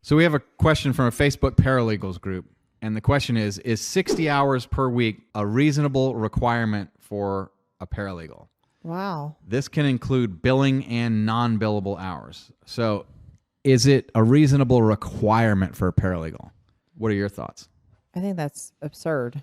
So we have a question from a Facebook paralegals group, and the question is 60 hours per week a reasonable requirement for a paralegal? Wow. This can include billing and non-billable hours. So is it a reasonable requirement for a paralegal? What are your thoughts? I think that's absurd.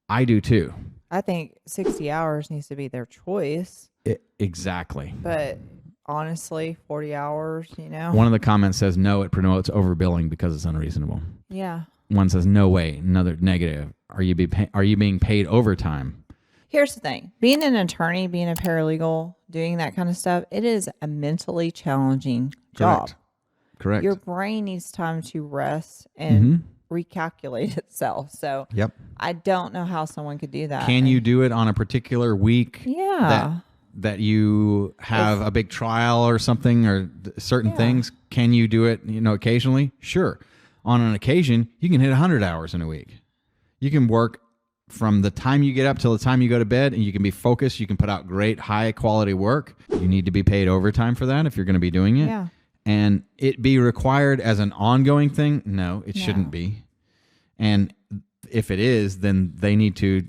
I do too. I think 60 hours needs to be their choice. Exactly. But honestly, 40 hours, One of the comments says, no, it promotes overbilling because it's unreasonable. Yeah. One says, no way. Another negative. Are you being paid overtime? Here's the thing. Being an attorney, being a paralegal, doing that kind of stuff, it is a mentally challenging job. Correct. Your brain needs time to rest and recalculate itself. So yep. I don't know how someone could do that. Can you do it on a particular week? Yeah. That you have a big trial or something or certain things? Can you do it, occasionally? Sure. On an occasion, you can hit 100 hours in a week. You can work from the time you get up till the time you go to bed, and you can be focused. You can put out great, high-quality work. You need to be paid overtime for that if you're going to be doing it. Yeah. And it be required as an ongoing thing? No, it shouldn't be. And if it is, then they need to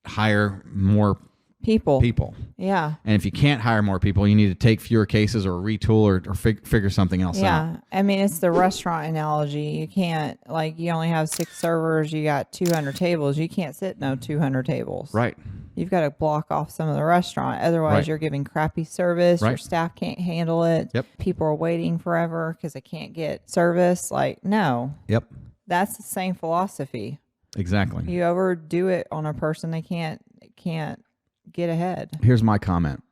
hire more people. Yeah. And if you can't hire more people, you need to take fewer cases or retool or figure something else out. Yeah. I mean, it's the restaurant analogy. You can't, you only have 6 servers. You got 200 tables. You can't sit 200 tables. Right. You've got to block off some of the restaurant. Otherwise, you're giving crappy service. Your staff can't handle it. Yep. People are waiting forever because they can't get service. No. Yep. That's the same philosophy. Exactly. You overdo it on a person, they can't get ahead. Here's my comment.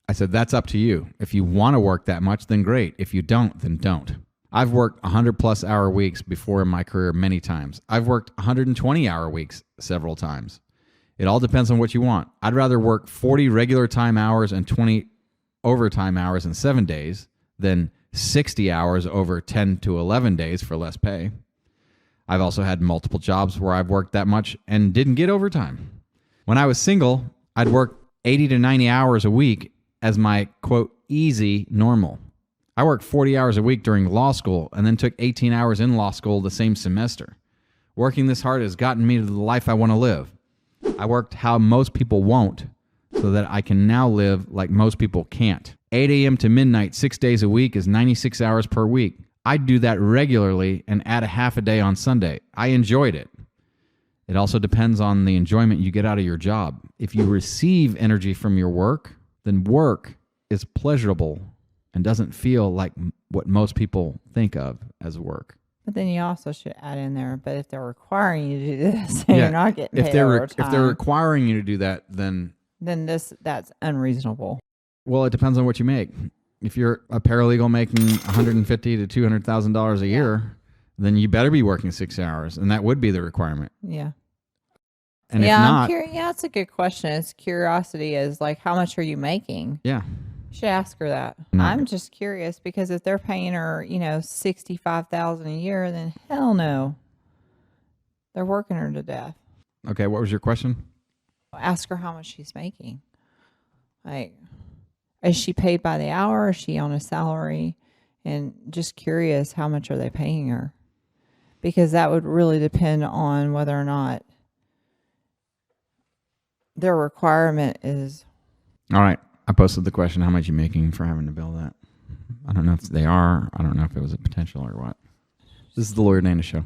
I said, that's up to you. If you want to work that much, then great. If you don't, then don't. I've worked 100-plus hour weeks before in my career many times. I've worked 120-hour weeks several times. It all depends on what you want. I'd rather work 40 regular time hours and 20 overtime hours in 7 days than 60 hours over 10 to 11 days for less pay. I've also had multiple jobs where I've worked that much and didn't get overtime. When I was single, I'd work 80 to 90 hours a week as my, quote, easy normal. I worked 40 hours a week during law school and then took 18 hours in law school the same semester. Working this hard has gotten me to the life I want to live. I worked how most people won't so that I can now live like most people can't. 8 a.m. to midnight, 6 days a week is 96 hours per week. I'd do that regularly and add a half a day on Sunday. I enjoyed it. It also depends on the enjoyment you get out of your job. If you receive energy from your work, then work is pleasurable and doesn't feel like what most people think of as work. But then you also should add in there, but if they're requiring you to do this, you're not getting paid overtime. If they're requiring you to do that, then that's unreasonable. Well, it depends on what you make. If you're a paralegal making $150,000 to $200,000 a year, then you better be working 6 hours, and that would be the requirement. Yeah. And if not, that's a good question. It's curiosity is how much are you making? Yeah. You should ask her that. I'm just curious because if they're paying her, $65,000 a year, then hell no. They're working her to death. Okay, what was your question? Ask her how much she's making. Is she paid by the hour? Is she on a salary? And just curious, how much are they paying her? Because that would really depend on whether or not their requirement is. All right. I posted the question, how much are you making for having to bill that? I don't know if they are. I don't know if it was a potential or what. This is the Lawyer Dana Show.